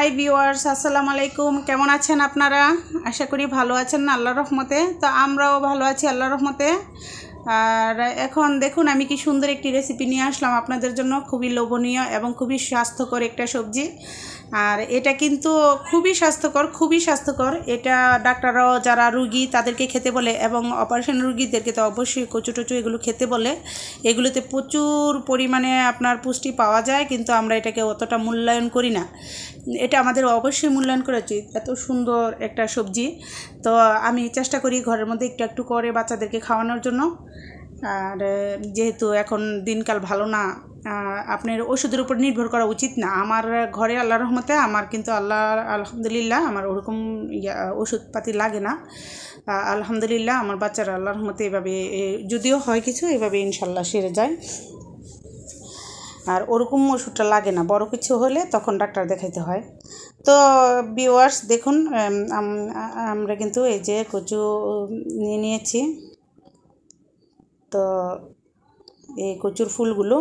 Hi viewers, আসসালামু আলাইকুম। কেমন আছেন আপনারা? আশা করি ভালো আছেন না আল্লাহর রহমতে। তো আমরাও ভালো আছি আল্লাহর রহমতে। আর এখন দেখুন আমি কি সুন্দর একটি রেসিপি নিয়ে আসলাম আপনাদের জন্য। খুবই লোভনীয় এবং খুবই স্বাস্থ্যকর একটা সবজি। আর এটা কিন্তু খুবই স্বাস্থ্যকর। এটা ডাক্তাররাও যারা রুগী তাদেরকে খেতে বলে, এবং অপারেশন রুগীদেরকে তো অবশ্যই কচু টচু এগুলো খেতে বলে। এগুলোতে প্রচুর পরিমাণে আপনার পুষ্টি পাওয়া যায়, কিন্তু আমরা এটাকে অতটা মূল্যায়ন করি না। এটা আমাদের অবশ্যই মূল্যায়ন করা উচিত। এত সুন্দর একটা সবজি। তো আমি চেষ্টা করি ঘরের মধ্যে একটু একটু করে বাচ্চাদেরকে খাওয়ানোর জন্য। আর যেহেতু এখন দিনকাল ভালো না, আপনার ওষুধের উপর নির্ভর করা উচিত না। আমার ঘরে আল্লাহর রহমতে আমার কিন্তু আলহামদুলিল্লাহ আমার ওরকম ওষুধপাতি লাগে না। আলহামদুলিল্লাহ আমার বাচ্চারা আল্লাহর রহমতে এভাবে, যদিও হয় কিছু, এভাবে ইনশাল্লাহ সেরে যায়। আর ওরকম ওষুধটা লাগে না, বড় কিছু হলে তখন ডাক্তার দেখাইতে হয়। তো ভিউয়ার্স দেখুন, আমরা কিন্তু এই যে কচু নিয়ে নিয়েছি। তো এই কচুর ফুলগুলো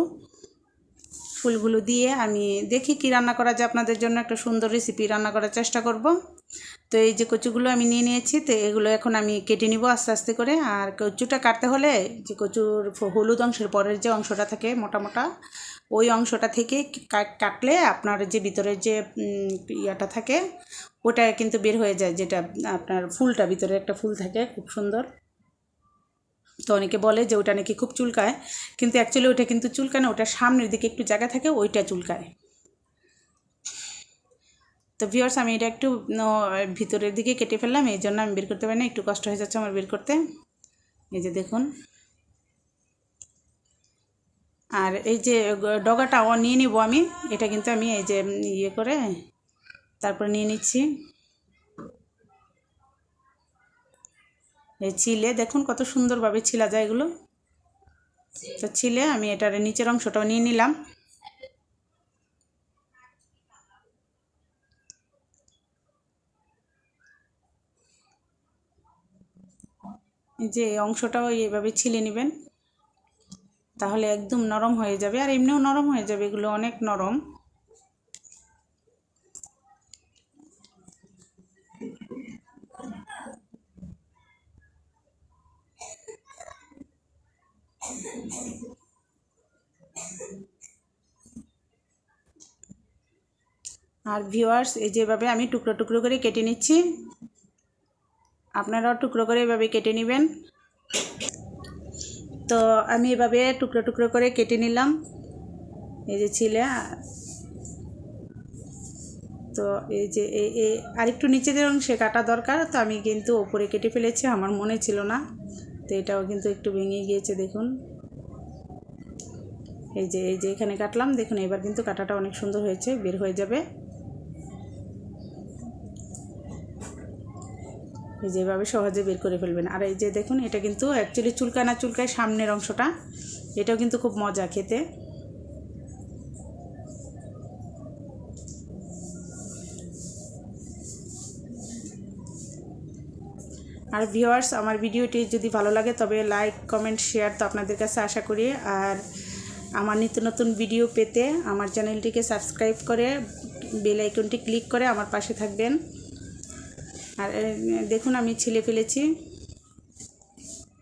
দিয়ে আমি দেখি কি রান্না করা যায়। আপনাদের জন্য একটা সুন্দর রেসিপি রান্না করার চেষ্টা করব। তো এই যে কচুগুলো আমি নিয়ে নিয়েছি, তো এগুলো এখন আমি কেটে নিব আস্তে আস্তে করে। আর কচুটা কাটতে হলে যে কচুর হলুদ অংশের পরের যে অংশটা থাকে মোটা মোটা, ওই অংশটা থেকে কাটলে আপনার যে ভিতরের যে ইয়াটা থাকে ওটা কিন্তু বের হয়ে যায়, যেটা আপনার ফুলটা, ভিতরে একটা ফুল থাকে খুব সুন্দর। তো অনেকে বলে যে ওটা নাকি খুব চুলকায়, কিন্তু অ্যাকচুয়ালি ওটা কিন্তু চুলকায় না, ওটা সামনের দিকে একটু জায়গা থাকে, ওইটা চুলকায়। তো ভিউয়ার্স আমি এটা একটু ভিতরের দিকে কেটে ফেললাম, এই জন্য আমি বের করতে পারি না, একটু কষ্ট হয়ে যাচ্ছে আমার বের করতে। এই যে দেখুন, আর এই যে ডগাটাও নিয়ে নিব আমি। এটা কিন্তু আমি এই যে ইয়ে করে তারপরে নিয়ে নিচ্ছি। এই ছিলে দেখুন কত সুন্দরভাবে ছিলা যায় এগুলো। তো ছিলে আমি এটার নিচের অংশটাও নিয়ে নিলাম। এই যে অংশটাও এইভাবে ছিলে নেবেন, তাহলে একদম নরম হয়ে যাবে। আর এমনিও নরম হয়ে যাবে, এগুলো অনেক নরম। আর ভিউয়ার্স এই যেভাবে আমি টুকরো টুকরো করে কেটে নিচ্ছি, আপনারাও টুকরো করে এভাবে কেটে নেবেন। তো আমি এভাবে টুকরো টুকরো করে কেটে নিলাম, এই যে ছিলে। তো এই যে এই আরেকটু নিচের অংশে কাটা দরকার, তো আমি কিন্তু ওপরে কেটে ফেলেছি, আমার মনে ছিল না। তো এটাও কিন্তু একটু ভেঙে গিয়েছে দেখুন। এই যে এখানে কাটলাম দেখুন, এবার কিন্তু কাটাটা অনেক সুন্দর হয়েছে, বের হয়ে যাবে। এই যেভাবে সহজে বের করে ফেলবেন। আর এই যে দেখুন, এটা কিন্তু অ্যাকচুয়ালি চুলকায় সামনের অংশটা, এটাও কিন্তু খুব মজা খেতে। আর ভিউয়ার্স আমার ভিডিওটি যদি ভালো লাগে তবে লাইক কমেন্ট শেয়ার তো আপনাদের কাছে আশা করি। আর আমার নিত্য নতুন ভিডিও পেতে আমার চ্যানেলটিকে সাবস্ক্রাইব করে বেল আইকনটি ক্লিক করে আমার পাশে থাকবেন। আর দেখুন আমি ছিলে ফেলেছি,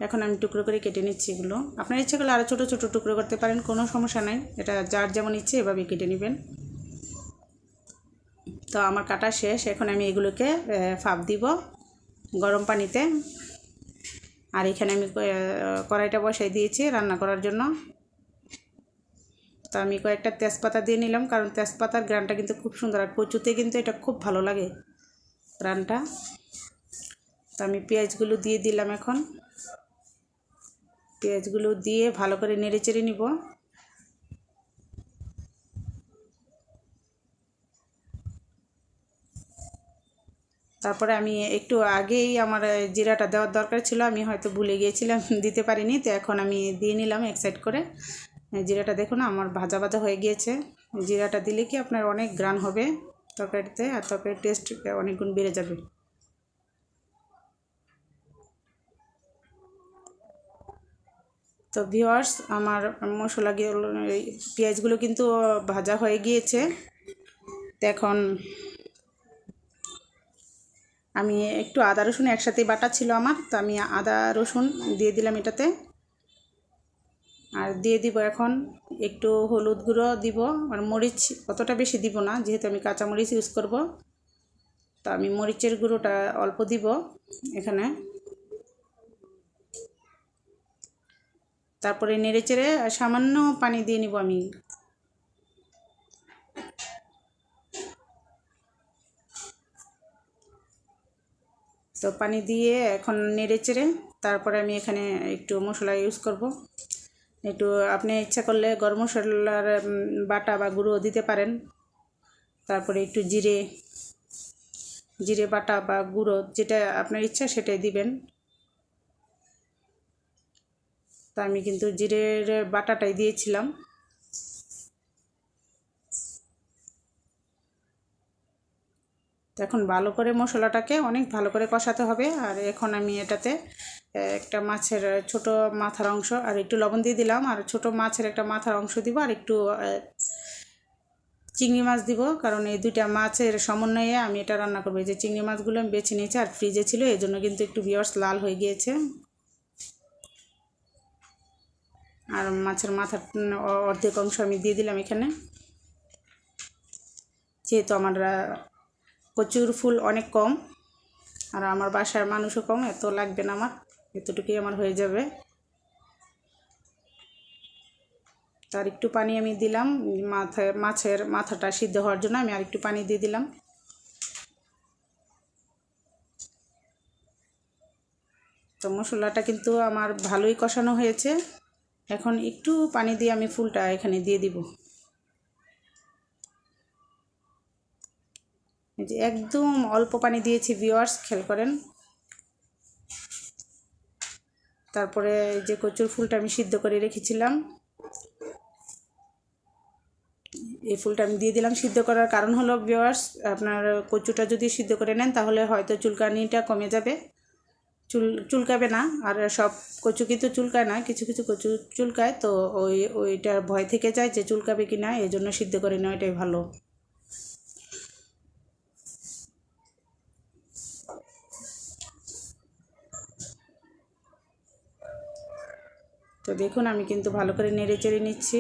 এখন আমি টুকরো করে কেটে নিচ্ছি এগুলো। আপনার ইচ্ছে করলে আরও ছোটো ছোটো টুকরো করতে পারেন, কোনো সমস্যা নেই, এটা যার যেমন ইচ্ছে এভাবে কেটে নেবেন। তো আমার কাটা শেষ, এখন আমি এগুলোকে ফাঁপ দিব গরম পানিতে। আর এখানে আমি কড়াইটা বসাই দিয়েছি রান্না করার জন্য। তো আমি কয়েকটা তেজপাতা দিয়ে নিলাম, কারণ তেজপাতার গ্রানটা কিন্তু খুব সুন্দর, আর কচুতে কিন্তু এটা খুব ভালো লাগে গ্রানটা। তো আমি পেঁয়াজগুলো দিয়ে দিলাম। এখন পেঁয়াজগুলো দিয়ে ভালো করে নেড়ে চেড়ে নিব। তারপরে আমি একটু আগেই আমার জিরাটা দেওয়ার দরকার ছিল, আমি হয়তো ভুলে গিয়েছিলাম, দিতে পারিনি। তো এখন আমি দিয়ে নিলাম এক সাইড করে। জিরাটা দেখুন আমার ভাজা ভাজা হয়ে গিয়েছে। জিরাটা দিলে কি আপনার অনেক গ্রান হবে তরকারিতে, আর তরকারির টেস্ট অনেক গুণ বেড়ে যাবে। তো ভিউয়ার্স আমার মশলা পেঁয়াজগুলো কিন্তু ভাজা হয়ে গিয়েছে। তো এখন আমি একটু আদা রসুন একসাথেই বাটা ছিল আমার, তো আমি আদা রসুন দিয়ে দিলাম এটাতে। আর দিয়ে দিব এখন একটু হলুদ গুঁড়ো দিব, আর মরিচ অতটা বেশি দিব না যেহেতু আমি কাঁচা মরিচ ইউজ করব, তো আমি মরিচের গুঁড়োটা অল্প দিব এখানে। তারপরে নেড়েচেড়ে সামান্য পানি দিয়ে নিব আমি। তো পানি দিয়ে এখন নেড়েচেড়ে তারপরে আমি এখানে একটু মশলা ইউজ করব। একটু আপনি ইচ্ছা করলে গরম মশলার বাটা বা গুঁড়ো দিতে পারেন। তারপরে একটু জিরে জিরে বাটা বা গুঁড়ো যেটা আপনার ইচ্ছা সেটাই দিবেন। তো আমি কিন্তু জিরের বাটাটাই দিয়েছিলাম। তো এখন ভালো করে মশলাটাকে অনেক ভালো করে কষাতে হবে। আর এখন আমি এটাতে একটা মাছের ছোট মাথার অংশ আর একটু লবণ দিয়ে দিলাম, আর ছোট মাছের একটা মাথার অংশ দিব, আর একটু চিংড়ি মাছ দিব, কারণ এই দুইটা মাছের সমন্বয়ে আমি এটা রান্না করবো। এই যে চিংড়ি মাছগুলো আমি বেছে নিয়েছি আর ফ্রিজে ছিল, এই জন্য কিন্তু একটু ভিউয়ার্স লাল হয়ে গিয়েছে। আর মাছের মাথার অর্ধেক অংশ আমি দিয়ে দিলাম এখানে। যেহেতু আমার কচুর ফুল অনেক কম আর আমার বাসার মানুষও কম, এত লাগবে না, আমার এতটুকুই আমার হয়ে যাবে। তার একটু পানি আমি দিলাম মাছের মাথাটা সিদ্ধ হওয়ার জন্য, আমি আর একটু পানি দিয়ে দিলাম। তো মশলাটা কিন্তু আমার ভালোই কষানো হয়েছে। এখন একটু পানি দিয়ে আমি ফুলটা এখানে দিয়ে দিব। এই যে একদম অল্প পানি দিয়েছি ভিউয়ার্স, খেয়াল করেন। তারপরে যে কচুর ফুলটা আমি সিদ্ধ করে রেখেছিলাম, এই ফুলটা আমি দিয়ে দিলাম। সিদ্ধ করার কারণ হলো ভিউয়ার্স, আপনার কচুটা যদি সিদ্ধ করে নেন তাহলে হয়তো চুলকানিটা কমে যাবে, চুলকাবে না। আর সব কচু কিন্তু চুলকায় না, কিছু কিছু কচু চুলকায়, তো ওইটার ভয় থেকে যায় যে চুলকাবে কি না, এই জন্য সিদ্ধ করে নেওয়া এটাই ভালো। তো দেখুন আমি কিন্তু ভালো করে নেড়ে চেড়ে নিচ্ছি।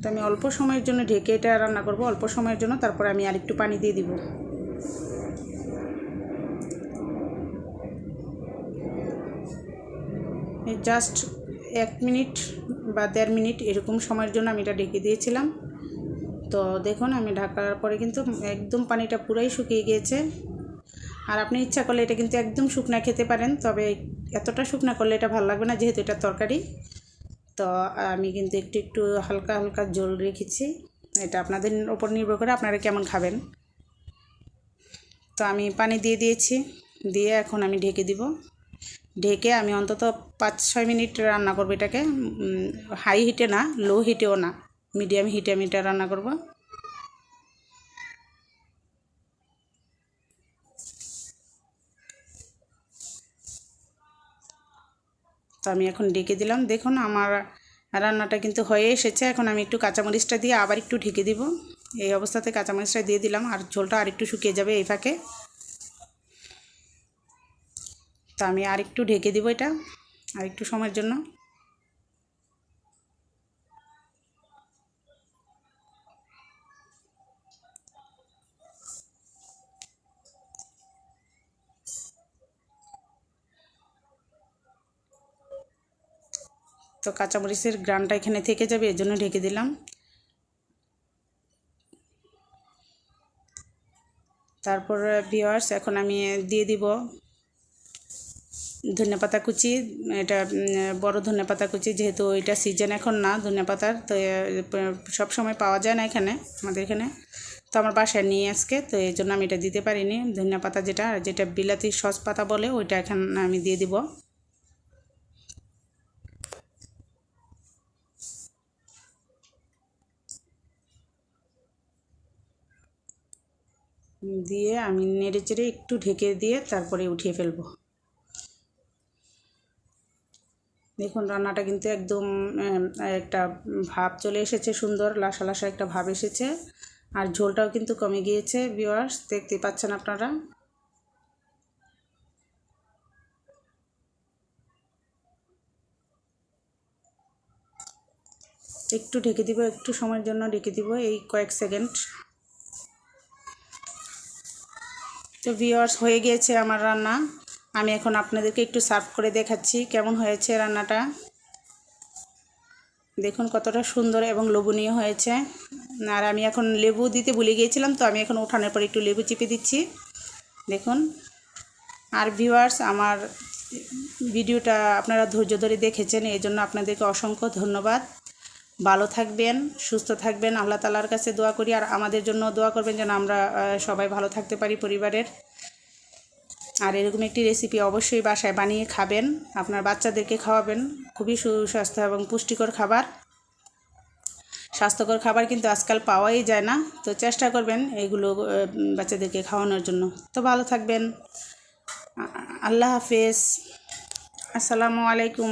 তো আমি অল্প সময়ের জন্য ঢেকে এটা রান্না করব, অল্প সময়ের জন্য। তারপর আমি আর একটু পানি দিয়ে দিব। জাস্ট 1 মিনিট বা 1.5 মিনিট এরকম সময়ের জন্য আমি এটা ঢেকে দিয়েছিলাম। তো দেখুন আমি ঢাকার পরে কিন্তু একদম পানিটা পুরাই শুকিয়ে গিয়েছে। আর আপনি ইচ্ছা করলে এটা কিন্তু একদম শুকনা খেতে পারেন, তবে এতটা শুকনা করলে এটা ভালো লাগবে না যেহেতু এটা তরকারি। তো আমি কিন্তু একটু একটু হালকা হালকা জল রেখেছি, এটা আপনাদের ওপর নির্ভর করে আপনারা কেমন খাবেন। তো আমি পানি দিয়ে দিয়েছি, দিয়ে এখন আমি ঢেকে দিব। ঢেকে আমি অন্তত 5-6 মিনিট রান্না করব এটাকে। হাই হিটে না, লো হিটেও না, মিডিয়াম হিটে আমি এটা রান্না করব। তো আমি এখন ঢেকে দিলাম। দেখুন আমার রান্নাটা কিন্তু হয়ে এসেছে। এখন আমি একটু কাঁচামরিচটা দিয়ে আবার একটু ঢেকে দিব। এই অবস্থাতে কাঁচামরিচটা দিয়ে দিলাম, আর ঝোলটা আর একটু শুকিয়ে যাবে এই ফাঁকে। তো আমি আর একটু ঢেকে দিব এটা আর একটু সময়ের জন্য। তো কাঁচামরিচের গ্রানটা এখানে থেকে যাবে, এর জন্য ঢেকে দিলাম। তারপর ভিউয়ার্স এখন আমি দিয়ে দিব ধনেপাতা কুচি। এটা বড় ধনেপাতা কুচি, যেহেতু এটা সিজন এখন না ধনেপাতার, তো সব সময় পাওয়া যায় না এখানে, আমাদের এখানে। তো আমার বাসায় নিয়ে আজকে, তো এই জন্য আমি এটা দিতে পারিনি। ধনেপাতা যেটা যেটা বিলাতি সস পাতা বলে, ওইটা এখন আমি দিয়ে দিব। দিয়ে আমি নেড়ে চেড়ে একটু ঢেকে দিয়ে তারপরে উঠিয়ে ফেলবো। দেখুন রান্নাটা কিন্তু একদম একটা ভাব চলে এসেছে, সুন্দর লাসা লাসা একটা ভাব এসেছে। আর ঝোলটাও কিন্তু কমে গিয়েছে ভিউয়ার্স, দেখতে পাচ্ছেন আপনারা। একটু ঢেকে দিব, একটু সময়ের জন্য ঢেকে দিব, এই কয়েক সেকেন্ড। তো ভিউয়ার্স, হয়ে গিয়েছে আমার রান্না। আমি এখন আপনাদেরকে একটু সার্ভ করে দেখাচ্ছি কেমন হয়েছে রান্নাটা। দেখুন কতটা সুন্দর এবং লোভনীয় হয়েছে। আর আমি এখন লেবু দিতে ভুলে গিয়েছিলাম, তো আমি এখন ওঠানোর পর একটু লেবু চিপে দিচ্ছি, দেখুন। আর ভিউয়ার্স, আমার ভিডিওটা আপনারা ধৈর্য ধরে দেখেছেন, এই জন্য আপনাদেরকে অসংখ্য ধন্যবাদ। ভালো থাকবেন, সুস্থ থাকবেন, আল্লাহ তাআলার কাছে দোয়া করি। আর আমাদের জন্য দোয়া করবেন যেন আমরা সবাই ভালো থাকতে পারি পরিবারের। আর এরকম একটি রেসিপি অবশ্যই বাসায় বানিয়ে খাবেন, আপনার বাচ্চাদেরকে খাওয়াবেন। খুবই সুস্বাস্থ্য এবং পুষ্টিকর খাবার, স্বাস্থ্যকর খাবার কিন্তু আজকাল পাওয়াই যায় না। তো চেষ্টা করবেন এগুলো বাচ্চাদেরকে খাওয়ানোর জন্য। তো ভালো থাকবেন, আল্লাহ হাফেজ, আসসালামু আলাইকুম।